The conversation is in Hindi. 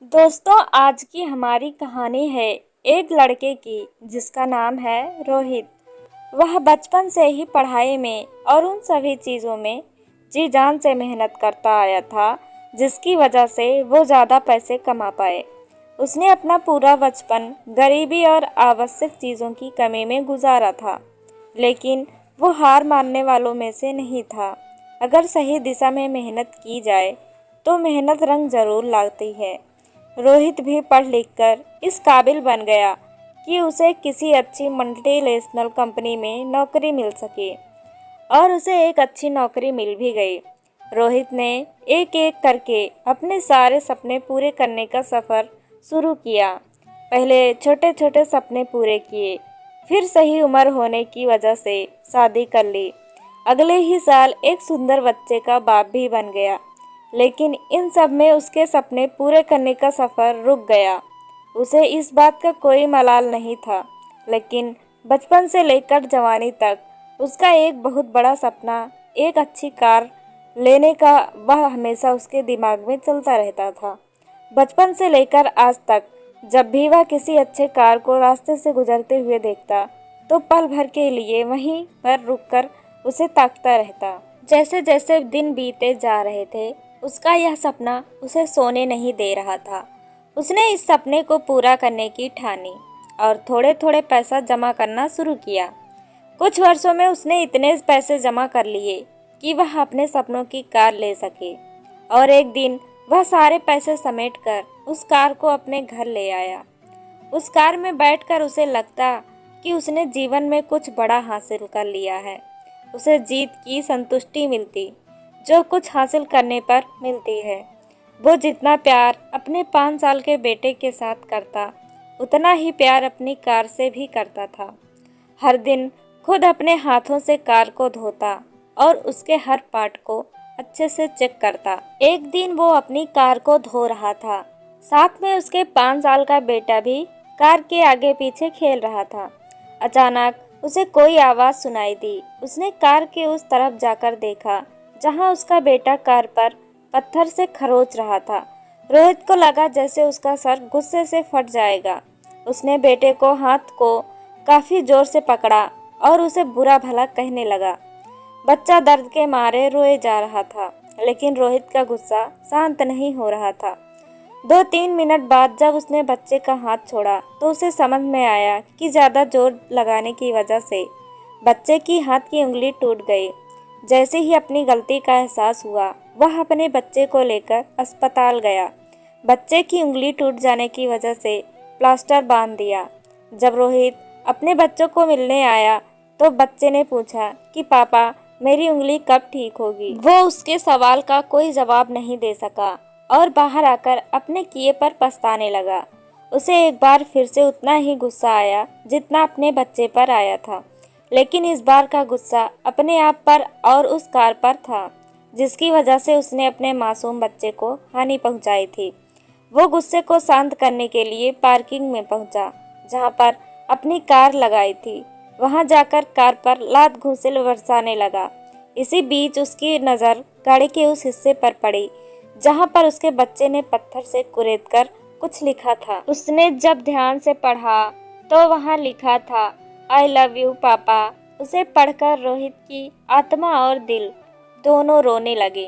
दोस्तों, आज की हमारी कहानी है एक लड़के की जिसका नाम है रोहित। वह बचपन से ही पढ़ाई में और उन सभी चीज़ों में जी जान से मेहनत करता आया था, जिसकी वजह से वो ज़्यादा पैसे कमा पाए। उसने अपना पूरा बचपन गरीबी और आवश्यक चीज़ों की कमी में गुजारा था, लेकिन वो हार मानने वालों में से नहीं था। अगर सही दिशा में मेहनत की जाए तो मेहनत रंग जरूर लाती है। रोहित भी पढ़ लिख कर इस काबिल बन गया कि उसे किसी अच्छी मल्टीनेशनल कंपनी में नौकरी मिल सके, और उसे एक अच्छी नौकरी मिल भी गई। रोहित ने एक एक करके अपने सारे सपने पूरे करने का सफ़र शुरू किया। पहले छोटे छोटे सपने पूरे किए, फिर सही उम्र होने की वजह से शादी कर ली। अगले ही साल एक सुंदर बच्चे का बाप भी बन गया। लेकिन इन सब में उसके सपने पूरे करने का सफ़र रुक गया। उसे इस बात का कोई मलाल नहीं था, लेकिन बचपन से लेकर जवानी तक उसका एक बहुत बड़ा सपना, एक अच्छी कार लेने का, वह हमेशा उसके दिमाग में चलता रहता था। बचपन से लेकर आज तक जब भी वह किसी अच्छे कार को रास्ते से गुजरते हुए देखता तो पल भर के लिए वहीं पर रुककर उसे ताकता रहता। जैसे जैसे दिन बीते जा रहे थे, उसका यह सपना उसे सोने नहीं दे रहा था। उसने इस सपने को पूरा करने की ठानी और थोड़े थोड़े पैसा जमा करना शुरू किया। कुछ वर्षों में उसने इतने पैसे जमा कर लिए कि वह अपने सपनों की कार ले सके। और एक दिन वह सारे पैसे समेटकर उस कार को अपने घर ले आया। उस कार में बैठकर उसे लगता कि उसने जीवन में कुछ बड़ा हासिल कर लिया है। उसे जीत की संतुष्टि मिलती जो कुछ हासिल करने पर मिलती है। वो जितना प्यार अपने 5 साल के बेटे के साथ करता, उतना ही प्यार अपनी कार से भी करता था। हर दिन खुद अपने हाथों से कार को धोता और उसके हर पार्ट को अच्छे से चेक करता। एक दिन वो अपनी कार को धो रहा था, साथ में उसके 5 साल का बेटा भी कार के आगे पीछे खेल रहा था। अचानक उसे कोई आवाज़ सुनाई दी। उसने कार के उस तरफ जाकर देखा जहां उसका बेटा कार पर पत्थर से खरोच रहा था। रोहित को लगा जैसे उसका सर गुस्से से फट जाएगा। उसने बेटे को हाथ को काफ़ी जोर से पकड़ा और उसे बुरा भला कहने लगा। बच्चा दर्द के मारे रोए जा रहा था, लेकिन रोहित का गुस्सा शांत नहीं हो रहा था। 2-3 मिनट बाद जब उसने बच्चे का हाथ छोड़ा तो उसे समझ में आया कि ज़्यादा जोर लगाने की वजह से बच्चे की हाथ की उंगली टूट गई। जैसे ही अपनी गलती का एहसास हुआ, वह अपने बच्चे को लेकर अस्पताल गया। बच्चे की उंगली टूट जाने की वजह से प्लास्टर बांध दिया। जब रोहित अपने बच्चों को मिलने आया तो बच्चे ने पूछा कि पापा, मेरी उंगली कब ठीक होगी। वो उसके सवाल का कोई जवाब नहीं दे सका और बाहर आकर अपने किए पर पछताने लगा। उसे एक बार फिर से उतना ही गुस्सा आया जितना अपने बच्चे पर आया था, लेकिन इस बार का गुस्सा अपने आप पर और उस कार पर था जिसकी वजह से उसने अपने मासूम बच्चे को हानि पहुंचाई थी। वो गुस्से को शांत करने के लिए पार्किंग में पहुंचा जहां पर अपनी कार लगाई थी। वहां जाकर कार पर लात घूंसे बरसाने लगा। इसी बीच उसकी नज़र गाड़ी के उस हिस्से पर पड़ी जहां पर उसके बच्चे ने पत्थर से कुरेदकर कुछ लिखा था। उसने जब ध्यान से पढ़ा तो वहां लिखा था, आई लव यू पापा। उसे पढ़कर रोहित की आत्मा और दिल दोनों रोने लगे।